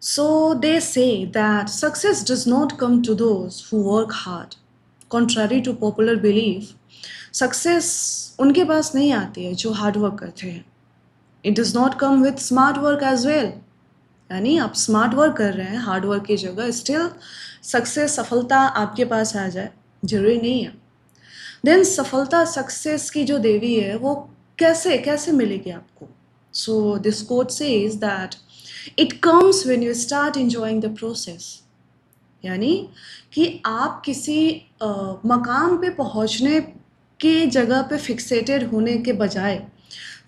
So they say that success does not come to those who work hard. Contrary to popular belief, success उनके पास नहीं आती है जो hard work करते हैं. It does not come with smart work as well. यानी आप smart work कर रहे हैं हार्ड वर्क की जगह, स्टिल सक्सेस सफलता आपके पास आ जाए जरूरी नहीं है. देन सफलता सक्सेस की जो देवी है वो कैसे कैसे मिलेगी आपको. So this quote says that it comes when you start enjoying the process. यानी कि आप किसी मकाम पे पहुंचने के जगह पे फिक्सेटेड होने के बजाय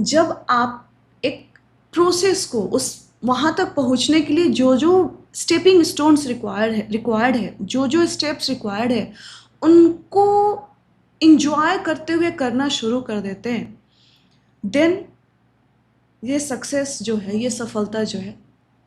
जब आप एक प्रोसेस को उस वहाँ तक पहुँचने के लिए जो जो स्टेपिंग स्टोन्स रिक्वायर्ड है जो जो स्टेप्स रिक्वायर्ड है उनको इंजॉय करते हुए करना शुरू कर देते हैं, देन ये सक्सेस जो है, ये सफलता जो है,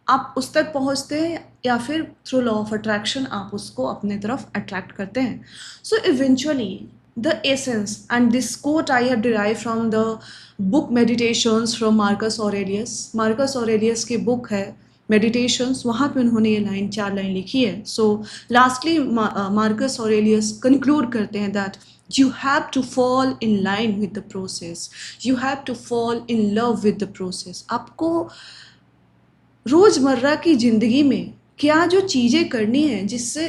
आप उस तक पहुँचते हैं या फिर थ्रू लॉ ऑफ अट्रैक्शन आप उसको अपने तरफ अट्रैक्ट करते हैं. So eventually the essence and this quote I have derive from the book Meditations from Marcus Aurelius. Marcus Aurelius की बुक है मेडिटेशंस, वहाँ पे उन्होंने ये 4 लाइन लिखी है. So lastly Marcus Aurelius conclude करते हैं that you have to fall in line with the process, you have to fall in love with the process. आपको रोज़मर्रा की ज़िंदगी में क्या जो चीज़ें करनी है जिससे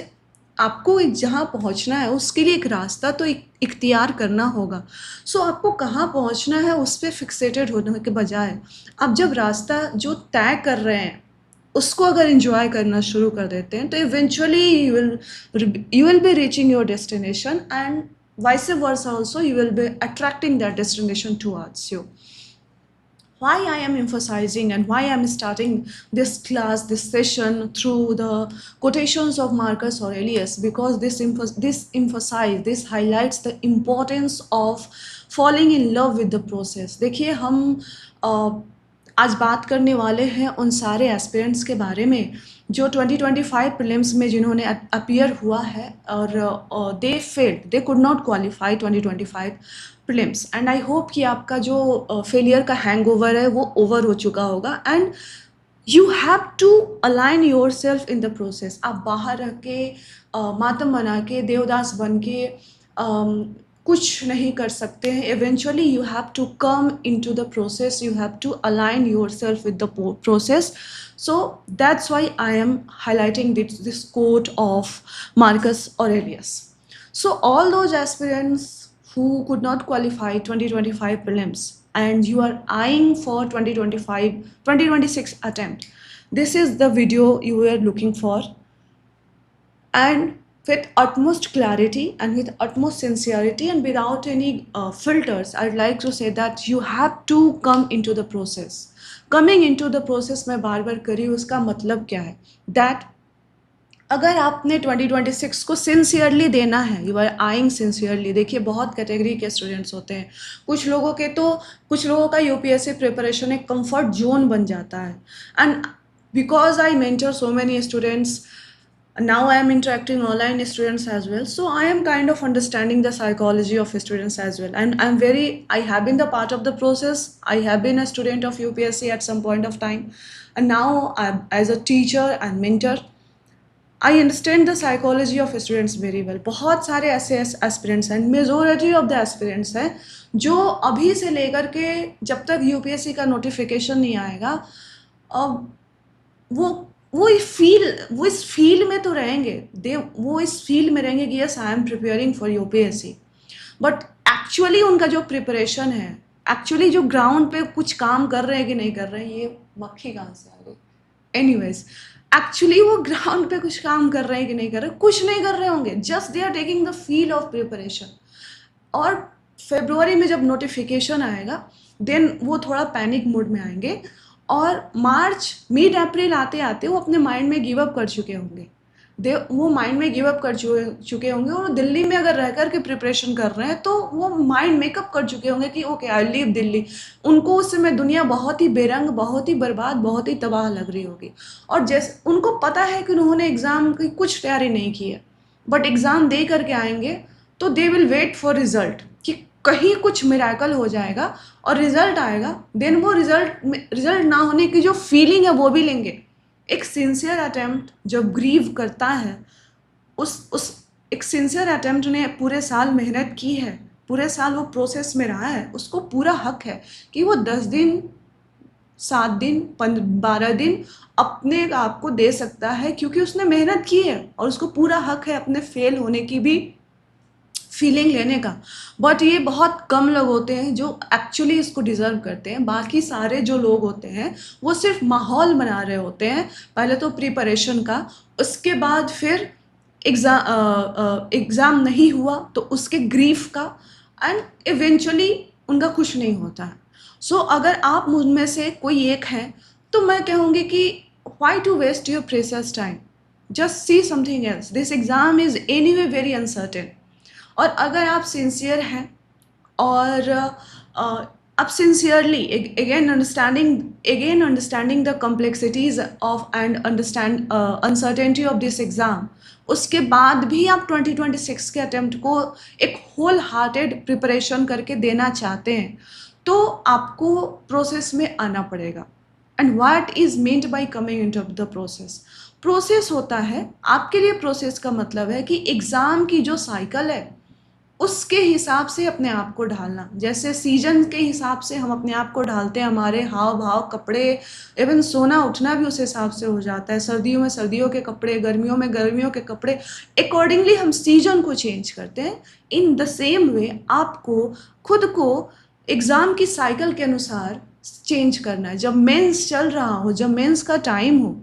आपको एक जहाँ पहुँचना है उसके लिए एक रास्ता तो इख्तियार करना होगा. सो आपको कहाँ पहुँचना है उस पर फिक्सेटेड होने के बजाय आप जब रास्ता जो तय कर रहे हैं उसको अगर एंजॉय करना शुरू कर देते हैं तो eventually you will be reaching your destination, and vice versa also you will be attracting that destination towards you. Why I am emphasizing and why I am starting this class, this session through the quotations of Marcus Aurelius, because this highlights the importance of falling in love with the process. देखिए हम आज बात करने वाले हैं उन सारे aspirants के बारे में जो 2025 प्रीलिम्स में जिन्होंने अपीयर हुआ है और they failed, they could not qualify 2025 prelims. And I hope कि आपका जो फेलियर का हैंगओवर है वो ओवर हो चुका होगा. And you have to align yourself in the process. आप बाहर रह के मातम बना के देवदास बन के कुछ नहीं कर सकते हैं. Eventually you have to come into the process, you have to align yourself with the process. So that's why I am highlighting this quote of Marcus Aurelius. So all those aspirants who could not qualify 2025 prelims and you are eyeing for 2026 attempt, this is the video you were looking for. And with utmost clarity and with utmost sincerity and without any filters, I'd like to say that you have to come into the process. Coming into the process मैं बार बार करी, उसका मतलब क्या है that अगर आपने 2026 को sincerely देना है, यू आर आइंग सिंसियरली. देखिए बहुत कैटेगरी के स्टूडेंट्स होते हैं. कुछ लोगों का यूपीएससी प्रिपरेशन एक कंफर्ट जोन बन जाता है. And because I mentor so many students, now I am interacting online students as well, so I am kind of understanding the psychology of students as well. And I have been the part of the process. I have been a student of UPSC at some point of time, and now as a teacher and mentor, I understand the psychology of students very well. बहुत सारे ऐसे aspirants हैं, majority of the aspirants हैं जो अभी से लेकर के जब तक यूपीएससी का नोटिफिकेशन नहीं आएगा वो इस फील्ड में तो रहेंगे, वो इस फील्ड में रहेंगे कि yes I am preparing for UPSC, but actually उनका जो प्रिपरेशन है, एक्चुअली जो ग्राउंड पे कुछ काम कर रहे हैं कि नहीं कर रहे हैं, ये मक्खी कहाँ से आ गई. एनीवेज, एक्चुअली वो ग्राउंड पे कुछ काम कर रहे हैं कि नहीं कर रहे, कुछ नहीं कर रहे होंगे, just they are taking the feel of preparation. और फरवरी में जब नोटिफिकेशन आएगा देन वो थोड़ा पैनिक मोड में आएंगे, और मार्च मिड अप्रैल आते आते वो अपने माइंड में गिव अप कर चुके होंगे. वो माइंड में गिव अप कर चुके होंगे, और दिल्ली में अगर रह कर के प्रिपरेशन कर रहे हैं तो वो माइंड मेकअप कर चुके होंगे कि ओके आई लीव दिल्ली. उनको उस समय दुनिया बहुत ही बेरंग, बहुत ही बर्बाद, बहुत ही तबाह लग रही होगी. और जैसे उनको पता है कि उन्होंने एग्ज़ाम की कुछ तैयारी नहीं की है, बट एग्ज़ाम दे करके आएंगे तो they will wait for result कि कहीं कुछ मिराकल हो जाएगा और रिजल्ट आएगा. देन वो रिजल्ट ना होने की जो फीलिंग है वो भी लेंगे. एक सिंसियर अटेम्प्ट जब ग्रीव करता है, उस एक सिंसियर अटेम्प्ट ने पूरे साल मेहनत की है, पूरे साल वो प्रोसेस में रहा है, उसको पूरा हक है कि वो 10 दिन, 7 दिन, 12 दिन अपने आप को दे सकता है, क्योंकि उसने मेहनत की है और उसको पूरा हक है अपने फेल होने की भी फीलिंग लेने का। बट ये बहुत कम लोग होते हैं जो एक्चुअली इसको डिज़र्व करते हैं। बाकी सारे जो लोग होते हैं वो सिर्फ माहौल बना रहे होते हैं, पहले तो प्रिपरेशन का, उसके बाद फिर एग्ज़ाम नहीं हुआ तो उसके ग्रीफ का, एंड इवेंचुअली उनका कुछ नहीं होता है। सो अगर आप मुझ में से कोई एक हैं तो मैं कहूँगी कि why to waste your precious time, just see something else, this exam is anyway very uncertain। और अगर आप सिंसियर हैं और आप sincerely understanding the complexities of and understand uncertainty of this exam, उसके बाद भी आप 2026 के अटेम्प्ट को एक होल हार्टेड प्रिपरेशन करके देना चाहते हैं, तो आपको प्रोसेस में आना पड़ेगा। And what is meant by coming into the process, process होता है आपके लिए, प्रोसेस का मतलब है कि एग्ज़ाम की जो साइकिल है उसके हिसाब से अपने आप को ढालना। जैसे सीजन के हिसाब से हम अपने आप को ढालते हैं, हमारे हाव भाव, कपड़े, इवन सोना उठना भी उस हिसाब से हो जाता है। सर्दियों में सर्दियों के कपड़े, गर्मियों में गर्मियों के कपड़े, अकॉर्डिंगली हम सीजन को चेंज करते हैं। इन द सेम वे आपको खुद को एग्ज़ाम की साइकिल के अनुसार चेंज करना है। जब मेंस चल रहा हो, जब मेंस का टाइम हो,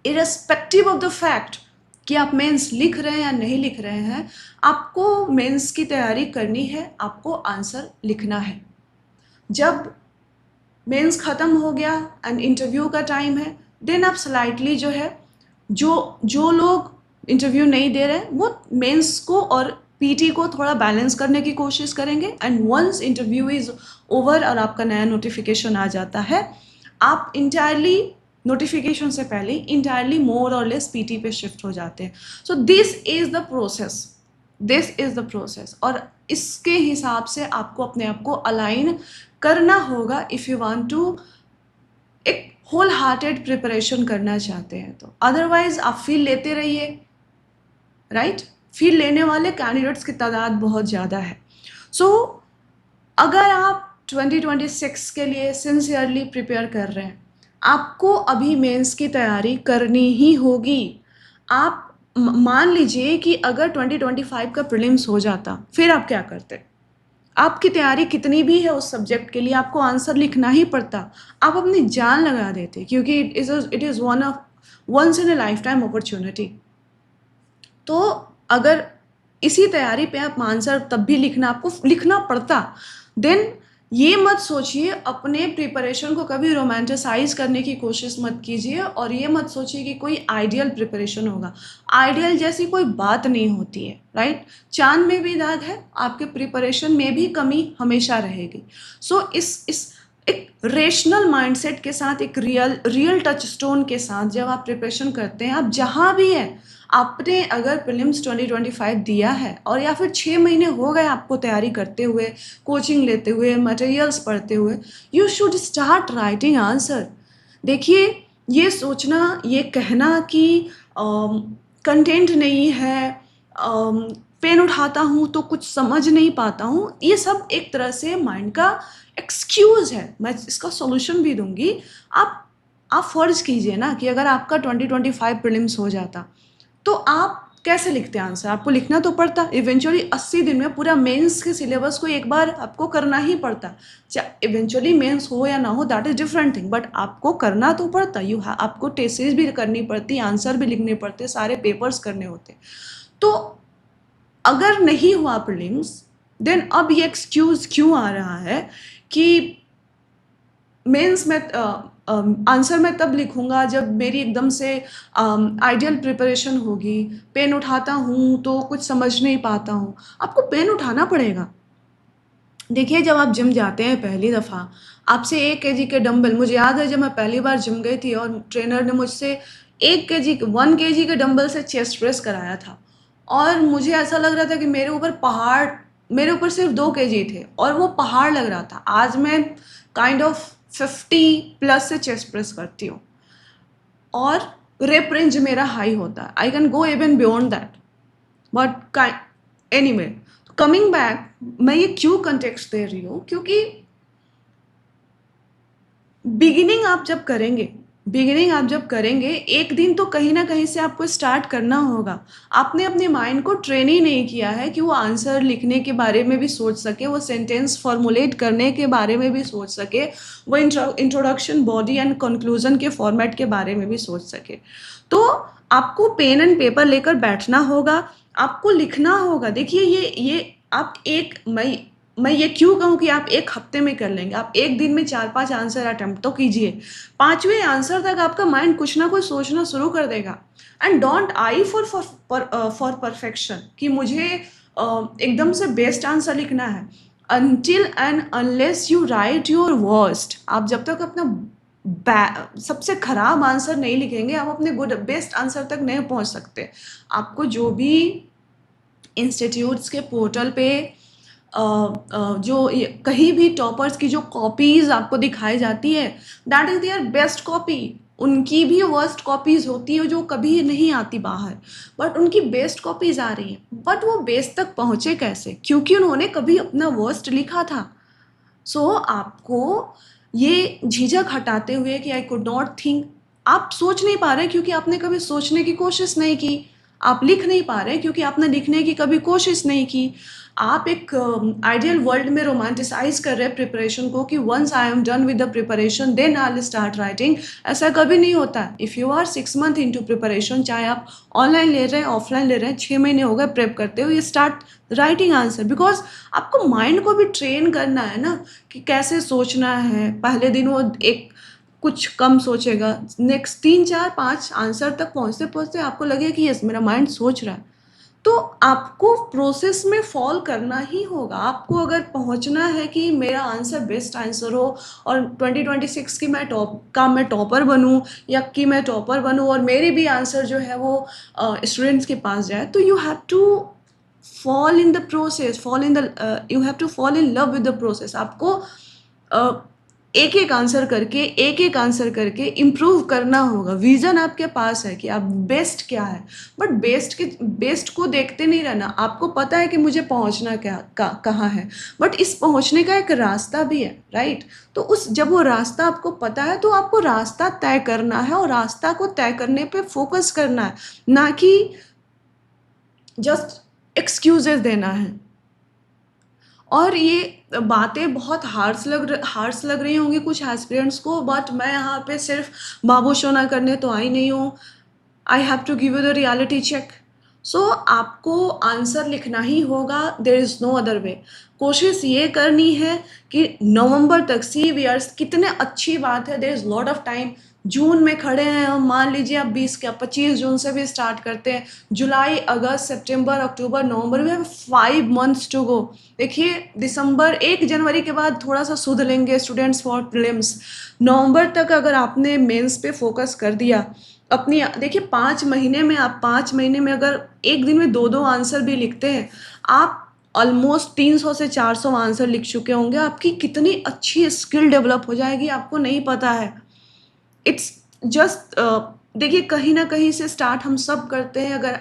इरेस्पेक्टिव ऑफ द फैक्ट कि आप मेंस लिख रहे हैं या नहीं लिख रहे हैं, आपको मेंस की तैयारी करनी है, आपको आंसर लिखना है। जब मेंस ख़त्म हो गया एंड इंटरव्यू का टाइम है, देन आप स्लाइटली जो है, जो लोग इंटरव्यू नहीं दे रहे हैं वो मेंस को और पीटी को थोड़ा बैलेंस करने की कोशिश करेंगे। And once interview is over और आपका नया नोटिफिकेशन आ जाता है, आप इंटायरली नोटिफिकेशन से पहले इंटायरली मोर और लेस पीटी पे शिफ्ट हो जाते हैं। So this is the process, this is the process. और इसके हिसाब से आपको अपने आप को अलाइन करना होगा इफ़ यू वांट टू एक होल हार्टेड प्रिपरेशन करना चाहते हैं तो। अदरवाइज आप फील लेते रहिए, राइट? फील लेने वाले कैंडिडेट्स की तादाद बहुत ज़्यादा है। सो अगर आप 2026 के लिए सिंसियरली प्रिपेयर कर रहे हैं, आपको अभी मेंस की तैयारी करनी ही होगी। आप मान लीजिए कि अगर 2025 का प्रीलिम्स हो जाता, फिर आप क्या करते? आपकी तैयारी कितनी भी है उस सब्जेक्ट के लिए, आपको आंसर लिखना ही पड़ता। आप अपनी जान लगा देते, क्योंकि it is once in a lifetime opportunity. तो अगर इसी तैयारी पे आप आंसर तब भी लिखना, आपको लिखना पड़ता, देन ये मत सोचिए, अपने प्रिपरेशन को कभी रोमांटिसाइज करने की कोशिश मत कीजिए, और ये मत सोचिए कि कोई आइडियल प्रिपरेशन होगा। आइडियल जैसी कोई बात नहीं होती है, राइट? चांद में भी दाग है, आपके प्रिपरेशन में भी कमी हमेशा रहेगी। सो इस एक रेशनल माइंडसेट के साथ, एक रियल टच स्टोन के साथ जब आप प्रिपरेशन करते हैं, आप जहाँ भी हैं, आपने अगर प्रीलिम्स 2025 दिया है और या फिर 6 महीने हो गए आपको तैयारी करते हुए, कोचिंग लेते हुए, मटेरियल्स पढ़ते हुए, you should start writing answer. देखिए, ये सोचना, ये कहना कि कंटेंट नहीं है, पेन उठाता हूँ तो कुछ समझ नहीं पाता हूँ, ये सब एक तरह से माइंड का एक्सक्यूज़ है। मैं इसका सॉल्यूशन भी दूंगी। आप फ़र्ज़ कीजिए ना कि अगर आपका 2025 प्रीलिम्स हो जाता तो आप कैसे लिखते आंसर? आपको लिखना तो पड़ता। इवेंचुअली 80 दिन में पूरा मेंस के सिलेबस को एक बार आपको करना ही पड़ता। इवेंचुअली मेंस हो या ना हो, that is different thing, but आपको करना तो पड़ता। आपको टेसेस भी करनी पड़ती, आंसर भी लिखने पड़ते, सारे पेपर्स करने होते। तो अगर नहीं हुआ प्रीलिम्स, देन अब ये एक्सक्यूज़ क्यों आ रहा है कि मेंस में आंसर मैं तब लिखूंगा जब मेरी एकदम से आइडियल प्रिपरेशन होगी, पेन उठाता हूँ तो कुछ समझ नहीं पाता हूँ। आपको पेन उठाना पड़ेगा। देखिए, जब आप जिम जाते हैं पहली दफ़ा, आपसे 1 केजी के डंबल, मुझे याद है जब मैं पहली बार जिम गई थी और ट्रेनर ने मुझसे 1 केजी के डंबल से चेस्ट प्रेस कराया था, और मुझे ऐसा लग रहा था कि मेरे ऊपर सिर्फ 2 केजी थे और वो पहाड़ लग रहा था। आज मैं काइंड ऑफ 50 प्लस से चेस्ट प्रेस करती हूँ। और रेप रेंज मेरा हाई होता है, I can go even beyond that. But anyway, coming back, मैं ये क्यों कंटेक्स्ट दे रही हूँ, क्योंकि बिगिनिंग आप जब करेंगे एक दिन तो कहीं ना कहीं से आपको स्टार्ट करना होगा। आपने अपने माइंड को ट्रेन ही नहीं किया है कि वो आंसर लिखने के बारे में भी सोच सके, वो सेंटेंस फॉर्मुलेट करने के बारे में भी सोच सके, वो इंट्रोडक्शन, बॉडी एंड कंक्लूजन के फॉर्मेट के बारे में भी सोच सके। तो आपको पेन एंड पेपर लेकर बैठना होगा, आपको लिखना होगा। देखिए ये आप मैं ये क्यों कहूँ कि आप एक हफ्ते में कर लेंगे, आप एक दिन में 4-5 आंसर अटेम्प्ट तो कीजिए, 5वें आंसर तक आपका माइंड कुछ ना कुछ सोचना शुरू कर देगा। And don't I for perfection कि मुझे एकदम से बेस्ट आंसर लिखना है। Until and unless you right your worst, आप जब तक अपना सबसे खराब आंसर नहीं लिखेंगे, आप अपने गुड बेस्ट आंसर तक नहीं पहुंच सकते। आपको जो भी इंस्टीट्यूट्स के पोर्टल पे जो कहीं भी टॉपर्स की जो कॉपीज आपको दिखाई जाती है, that is their best copy. उनकी भी वर्स्ट कॉपीज होती है जो कभी नहीं आती बाहर, बट उनकी बेस्ट कॉपीज आ रही हैं। बट वो बेस्ट तक पहुंचे कैसे? क्योंकि उन्होंने कभी अपना वर्स्ट लिखा था। सो आपको ये झिझक हटाते हुए कि आई कुड नॉट थिंक, आप सोच नहीं पा रहे क्योंकि आपने कभी सोचने की कोशिश नहीं की। आप लिख नहीं पा रहे क्योंकि आपने लिखने की कभी कोशिश नहीं की। आप एक आइडियल वर्ल्ड में रोमांटिसाइज कर रहे हैं प्रिपरेशन को कि once I am done with the preparation then I will start writing. ऐसा कभी नहीं होता। If you are 6 month into preparation, चाहे आप ऑनलाइन ले रहे हैं ऑफलाइन ले रहे हैं, 6 महीने हो गए प्रेप करते हुए, स्टार्ट राइटिंग आंसर। बिकॉज आपको माइंड को भी ट्रेन करना है ना कि कैसे सोचना है। पहले दिन वो एक कुछ कम सोचेगा, नेक्स्ट 3-4-5 आंसर तक पहुंचते पहुंचते आपको लगे कि यस मेरा माइंड सोच रहा है। तो आपको प्रोसेस में फॉल करना ही होगा। आपको अगर पहुंचना है कि मेरा आंसर बेस्ट आंसर हो और 2026 की मैं टॉपर बनूं, या कि मैं टॉपर बनूं और मेरी भी आंसर जो है वो स्टूडेंट्स के पास जाए, तो you have to fall in the process, you have to fall in love with the process. आपको एक एक आंसर करके इम्प्रूव करना होगा। विजन आपके पास है कि आप बेस्ट क्या है, बट बेस्ट को देखते नहीं रहना। आपको पता है कि मुझे पहुंचना कहाँ है, बट इस पहुंचने का एक रास्ता भी है, राइट? तो जब वो रास्ता आपको पता है तो आपको रास्ता तय करना है, और रास्ता को तय करने पे फोकस करना है, ना कि जस्ट एक्सक्यूजेस देना है। और ये बातें बहुत हार्श लग रही होंगी कुछ एस्पिरेंट्स को, बट मैं यहाँ पे सिर्फ बाबू शोना करने तो आई नहीं हूँ। I have to give you the reality check. So आपको आंसर लिखना ही होगा, there is no other way. कोशिश ये करनी है कि नवंबर तक, सी वीयर्स कितने अच्छी बात है, there is lot of time. जून में खड़े हैं हम, मान लीजिए आप 25 जून से भी स्टार्ट करते हैं, जुलाई, अगस्त, सितंबर, अक्टूबर, नवंबर, we have 5 months to go. देखिए दिसंबर, 1 जनवरी के बाद थोड़ा सा सुध लेंगे स्टूडेंट्स फॉर प्रीलिम्स। नवंबर तक अगर आपने मेंस पे फोकस कर दिया अपनी, देखिए 5 महीने में अगर एक दिन में 2-2 आंसर भी लिखते हैं, आप ऑलमोस्ट 300 से 400 आंसर लिख चुके होंगे। आपकी कितनी अच्छी स्किल डेवलप हो जाएगी आपको नहीं पता है। इट्स जस्ट देखिए कहीं ना कहीं से स्टार्ट हम सब करते हैं। अगर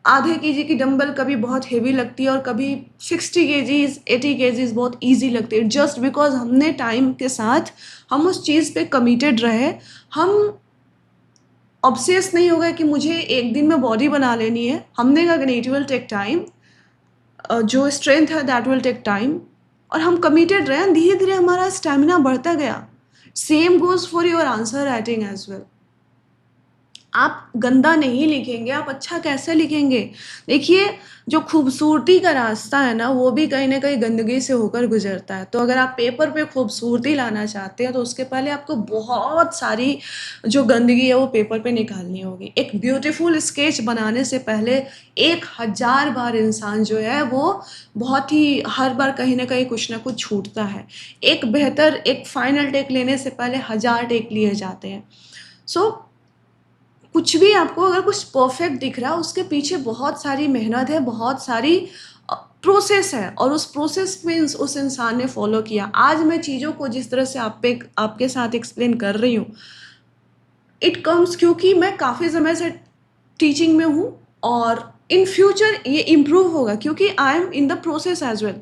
आधे केजी की डंबल कभी बहुत हेवी लगती है और कभी 60 केजीज 80 केजीज बहुत इजी लगती है, जस्ट बिकॉज हमने टाइम के साथ हम उस चीज़ पे कमिटेड रहे। हम ऑब्सेस नहीं होगा कि मुझे एक दिन में बॉडी बना लेनी है। हमने कहा इट विल टेक टाइम, जो स्ट्रेंथ है दैट विल टेक टाइम, और हम कमिटेड रहे, धीरे धीरे हमारा स्टेमिना बढ़ता गया। Same goes for your answer writing as well. आप गंदा नहीं लिखेंगे, आप अच्छा कैसे लिखेंगे? देखिए जो खूबसूरती का रास्ता है ना, वो भी कहीं ना कहीं गंदगी से होकर गुजरता है। तो अगर आप पेपर पे खूबसूरती लाना चाहते हैं तो उसके पहले आपको बहुत सारी जो गंदगी है वो पेपर पे निकालनी होगी। एक ब्यूटीफुल स्केच बनाने से पहले 1000 बार इंसान जो है वो बहुत ही, हर बार कहीं ना कहीं कुछ ना कुछ छूटता है। एक फाइनल टेक लेने से पहले 1000 टेक लिए जाते हैं। सो कुछ भी आपको अगर कुछ परफेक्ट दिख रहा है, उसके पीछे बहुत सारी मेहनत है, बहुत सारी प्रोसेस है, और उस प्रोसेस में उस इंसान ने फॉलो किया। आज मैं चीज़ों को जिस तरह से आपके साथ एक्सप्लेन कर रही हूँ, इट कम्स क्योंकि मैं काफ़ी समय से टीचिंग में हूँ और इन फ्यूचर ये इम्प्रूव होगा क्योंकि I am in the process as well,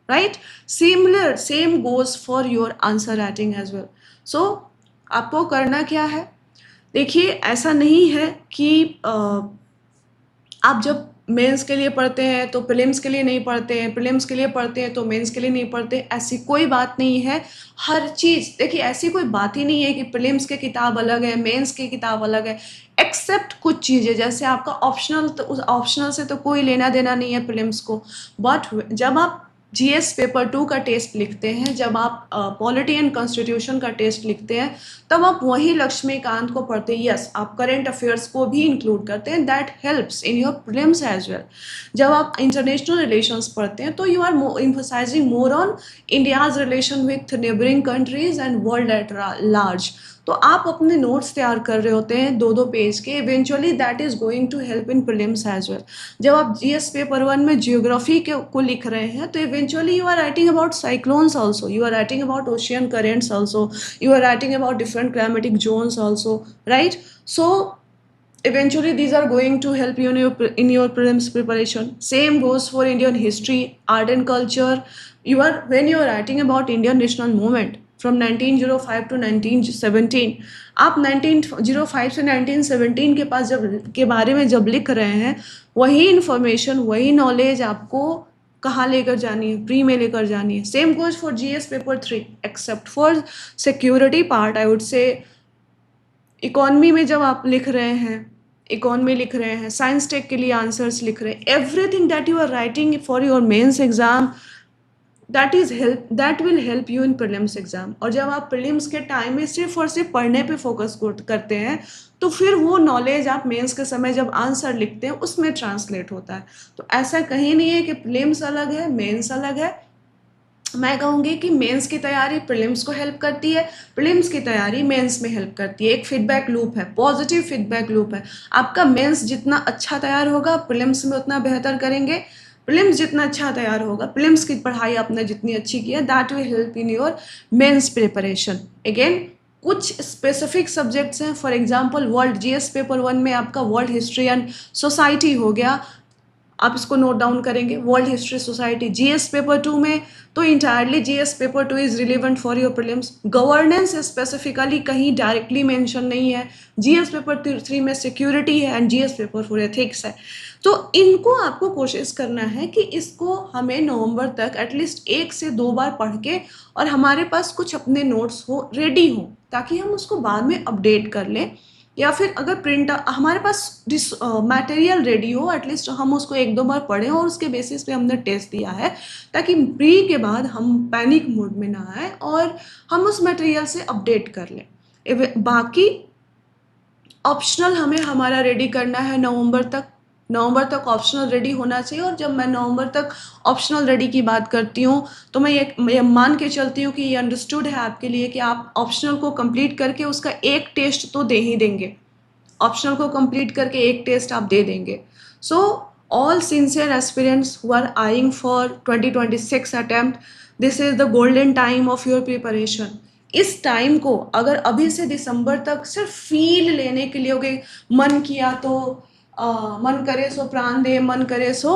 right? Similar same goes for your answer writing as well. So आपको करना क्या है? देखिए, ऐसा नहीं है कि आप जब मेंस के लिए पढ़ते हैं तो प्रीलिम्स के लिए नहीं पढ़ते हैं, प्रीलिम्स के लिए पढ़ते हैं तो मेंस के लिए नहीं पढ़ते, ऐसी कोई बात नहीं है. हर चीज़ देखिए, ऐसी कोई बात ही नहीं है कि प्रीलिम्स की किताब अलग है, मेंस की किताब अलग है, एक्सेप्ट कुछ चीज़ें जैसे आपका ऑप्शनल. तो उस ऑप्शनल से तो कोई लेना देना नहीं है प्रीलिम्स को. बट जब आप जीएस पेपर 2 का टेस्ट लिखते हैं, जब आप पॉलिटी एंड कॉन्स्टिट्यूशन का टेस्ट लिखते हैं, तब आप वही लक्ष्मीकांत को पढ़ते हैं. यस, आप करंट अफेयर्स को भी इंक्लूड करते हैं, that helps in your prelims as well. जब आप इंटरनेशनल रिलेशंस पढ़ते हैं तो you are emphasising more on India's relation with neighbouring countries and world at large. तो आप अपने नोट्स तैयार कर रहे होते हैं 2-2 पेज के. Eventually that is going to help in prelims as well. जब आप जीएस पेपर 1 में जियोग्राफी को लिख रहे हैं तो eventually you are writing about cyclones also, you are writing about ocean currents also, you are writing about different climatic zones also, right? So eventually these are going to help you in your prelims preparation. Same goes for Indian history, art and culture. When you are writing about Indian national movement from 1905 to 1917, आप 1905 से 1917 के पास के बारे में जब लिख रहे हैं, वही इंफॉर्मेशन, वही नॉलेज आपको कहाँ लेकर जानी है? प्री में लेकर जानी है. Same goes for GS paper 3 except for security part. I would say economy में जब आप लिख रहे हैं, इकोनॉमी लिख रहे हैं, साइंस टेक के लिए आंसर्स लिख रहे हैं, everything that you are writing for your mains exam, that will help you in prelims exam. और जब आप प्रीलिम्स के टाइम में सिर्फ और सिर्फ पढ़ने पे फोकस करते हैं तो फिर वो नॉलेज आप मेंस के समय जब आंसर लिखते हैं उसमें ट्रांसलेट होता है. तो ऐसा कहीं नहीं है कि प्रीलिम्स अलग है, मेंस अलग है. मैं कहूँगी कि मेंस की तैयारी प्रीलिम्स को हेल्प करती है, प्रीलिम्स की तैयारी मेंस में हेल्प करती है. एक फीडबैक लूप है, पॉजिटिव फीडबैक लूप है. आपका मेंस जितना अच्छा तैयार होगा प्रीलिम्स में उतना बेहतर करेंगे. प्रीलिम्स जितना अच्छा तैयार होगा, प्रीलिम्स की पढ़ाई आपने जितनी अच्छी की है, that will help in your mains preparation. Again कुछ स्पेसिफिक सब्जेक्ट्स हैं, for example world, GS paper 1 में आपका वर्ल्ड हिस्ट्री एंड सोसाइटी हो गया, आप इसको नोट डाउन करेंगे. World history society. GS paper 2 में तो entirely GS paper 2 is relevant for your prelims. Governance specifically कहीं डायरेक्टली मेंशन नहीं है. जीएस पेपर 3 में सिक्योरिटी है एंड जीएस पेपर 4 एथिक्स है. तो इनको आपको कोशिश करना है कि इसको हमें नवंबर तक एटलीस्ट 1 से 2 बार पढ़ के और हमारे पास कुछ अपने नोट्स हो, रेडी हो, ताकि हम उसको बाद में अपडेट कर लें. या फिर अगर प्रिंट हमारे पास मटेरियल रेडी हो, एटलीस्ट हम उसको 1-2 बार पढ़ें और उसके बेसिस पे हमने टेस्ट दिया है, ताकि प्री के बाद हम पैनिक मोड में ना आए और हम उस मटेरियल से अपडेट कर लें. बाकी ऑप्शनल हमें हमारा रेडी करना है नवंबर तक. नवंबर तक ऑप्शनल रेडी होना चाहिए. और जब मैं नवंबर तक ऑप्शनल रेडी की बात करती हूँ तो मैं ये मान के चलती हूँ कि ये अंडरस्टूड है आपके लिए कि आप ऑप्शनल को कंप्लीट करके उसका एक टेस्ट तो दे ही देंगे. ऑप्शनल को कंप्लीट करके एक टेस्ट आप दे देंगे. So all sincere aspirants who are eyeing for 2026 attempt, this is the golden time of your preparation. इस टाइम को अगर अभी से दिसंबर तक सिर्फ फील लेने के लिए हो गए, मन किया तो मन करे सो प्राण दे, मन करे सो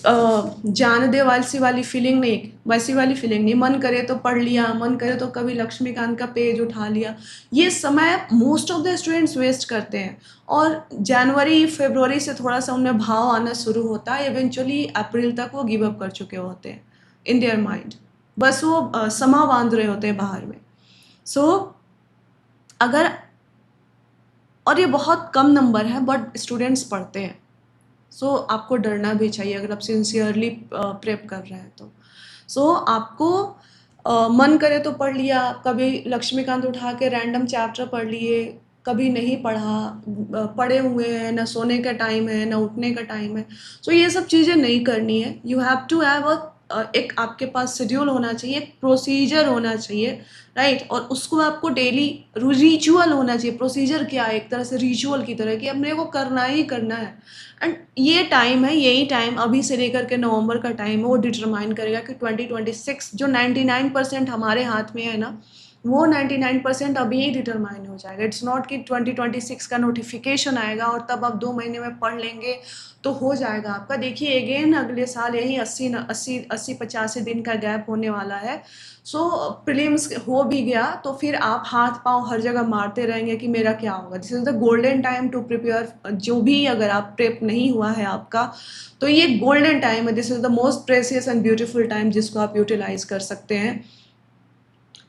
जान दे, वैसी वाली फीलिंग नहीं. मन करे तो पढ़ लिया, मन करे तो कभी लक्ष्मीकांत का पेज उठा लिया. ये समय most of the students waste करते हैं और जनवरी फरवरी से थोड़ा सा उनमें भाव आना शुरू होता है. इवेंचुअली अप्रैल तक वो गिव अप कर चुके होते हैं इन देयर माइंड. बस वो समा बांध रहे होते हैं बाहर में. सो अगर, और ये बहुत कम नंबर है बट स्टूडेंट्स पढ़ते हैं. सो आपको डरना भी चाहिए अगर आप सिंसियरली प्रेप कर रहे हैं तो. सो आपको मन करे तो पढ़ लिया, कभी लक्ष्मीकांत उठा के रैंडम चैप्टर पढ़ लिए, कभी नहीं पढ़ा, पढ़े हुए हैं, ना सोने का टाइम है ना उठने का टाइम है. सो ये सब चीज़ें नहीं करनी है. यू हैव टू हैव एक आपके पास शेड्यूल होना चाहिए, एक प्रोसीजर होना चाहिए, राइट? और उसको आपको डेली रिचुअल होना चाहिए. प्रोसीजर क्या है? एक तरह से रिचुअल की तरह कि अपने को करना ही करना है. एंड ये टाइम है, यही टाइम अभी से लेकर के नवंबर का टाइम है, वो डिटरमाइन करेगा कि 2026 जो 99% हमारे हाथ में है ना, वो 99% अभी ही डिटरमाइन हो जाएगा। इट्स नॉट कि 2026 का नोटिफिकेशन आएगा और तब आप 2 महीने में पढ़ लेंगे तो हो जाएगा आपका। देखिए अगेन अगले साल यही 80-85 दिन का गैप होने वाला है। सो प्रीलिम्स हो भी गया तो फिर आप हाथ पाँव हर जगह मारते रहेंगे कि मेरा क्या होगा। This is the golden time to prepare. जो भी अगर आप प्रेप नहीं हुआ है आपका, तो ये गोल्डन टाइम है। This is the most precious and beautiful time जिसको आप यूटिलाइज कर सकते हैं।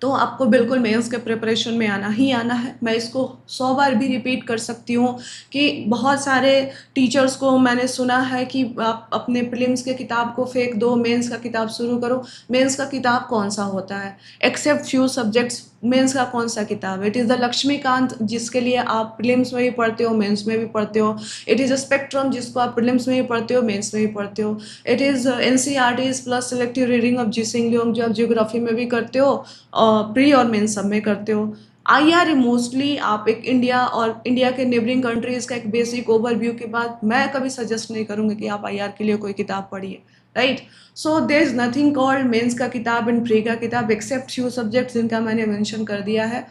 तो आपको बिल्कुल मेंस के प्रिपरेशन में आना ही आना है। मैं इसको 100 बार भी रिपीट कर सकती हूँ कि बहुत सारे टीचर्स को मैंने सुना है कि आप अपने प्रीलिम्स के किताब को फेंक दो, मेंस का किताब शुरू करो। मेंस का किताब कौन सा होता है? एक्सेप्ट फ्यू सब्जेक्ट्स, मेंस का कौन सा किताब है? इट इज़ द लक्ष्मीकांत जिसके लिए आप प्रीलिम्स में भी पढ़ते हो, मेंस में भी पढ़ते हो। इट इज़ अ स्पेक्ट्रम जिसको आप प्रीलिम्स में भी पढ़ते हो, मेंस में भी पढ़ते हो। It is NCERTs plus selective reading of Goh Cheng Leong जो आप जियोग्राफी में भी करते हो और प्री और मेन सब में करते हो। IR मोस्टली आप एक इंडिया और इंडिया के नेबरिंग कंट्रीज़ का एक बेसिक ओवरव्यू के बाद मैं कभी सजेस्ट नहीं करूँगी कि आप IR के लिए कोई किताब पढ़िए, right? So there is nothing called mains का किताब एंड प्री का किताब एक्सेप्ट फ्यू सब्जेक्ट्स जिनका मैंने मेंशन कर दिया है।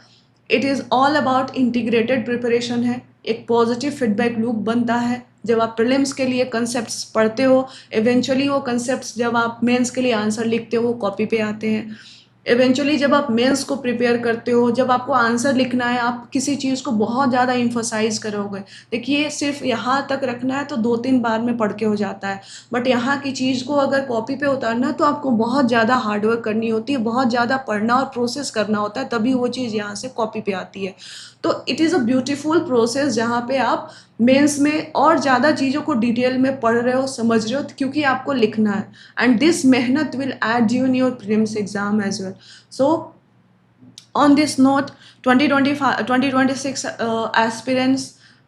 It is all about integrated preparation है। एक पॉजिटिव फीडबैक लूप बनता है जब आप प्रीलिम्स के लिए कंसेप्ट्स पढ़ते हो। इवेंचुअली वो कंसेप्ट्स जब आप मेंस के लिए आंसर लिखते हो वो कॉपी पे आते हैं। इवेंचुअली जब आप मेंस को प्रिपेयर करते हो, जब आपको आंसर लिखना है, आप किसी चीज़ को बहुत ज़्यादा इम्फोसाइज करोगे। देखिए सिर्फ यहाँ तक रखना है तो 2-3 बार में पढ़ के हो जाता है, बट यहाँ की चीज़ को अगर कॉपी पे उतारना है तो आपको बहुत ज़्यादा हार्डवर्क करनी होती है, बहुत ज़्यादा पढ़ना और प्रोसेस करना होता है, तभी वो चीज़ यहाँ से कॉपी पे आती है। तो it is a beautiful process जहाँ पे आप मेंस में और ज़्यादा चीज़ों को डिटेल में पढ़ रहे हो, समझ रहे हो, क्योंकि आपको लिखना है। एंड दिस मेहनत will aid you in your prelims exam as well. So on this note, 2025 2026 aspirants,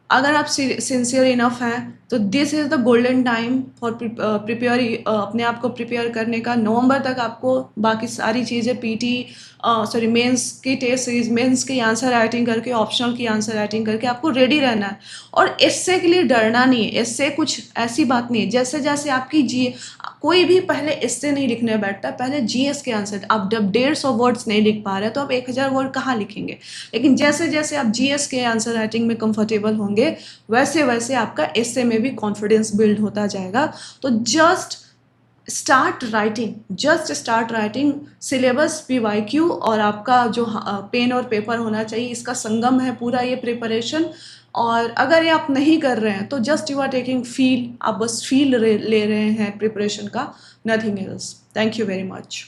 अगर आप सिंसियर इनफ हैं तो this is the golden time for prepare, अपने आप को प्रिपेयर करने का। नवंबर तक आपको बाकी सारी चीज़ें पीटी सॉरी मेंस की टेस्ट सीरीज, मेंस की आंसर राइटिंग करके, ऑप्शनल की आंसर राइटिंग करके आपको रेडी रहना है। और एस्से के लिए डरना नहीं है। एस्से कुछ ऐसी बात नहीं है, जैसे जैसे आपकी कोई भी पहले एस्से नहीं लिखने बैठता, पहले GS के आंसर। आप जब 150 वर्ड्स नहीं लिख पा रहे तो आप 1000 वर्ड कहाँ लिखेंगे? लेकिन जैसे जैसे आप GS के आंसर राइटिंग में कंफर्टेबल होंगे वैसे वैसे आपका एस्से में भी कॉन्फिडेंस बिल्ड होता जाएगा। तो just start writing. Syllabus PYQ और आपका जो पेन और पेपर होना चाहिए, इसका संगम है पूरा ये प्रिपरेशन। और अगर ये आप नहीं कर रहे हैं तो just you are taking feel, आप बस फील ले रहे हैं प्रिपरेशन का, nothing else. Thank you very much.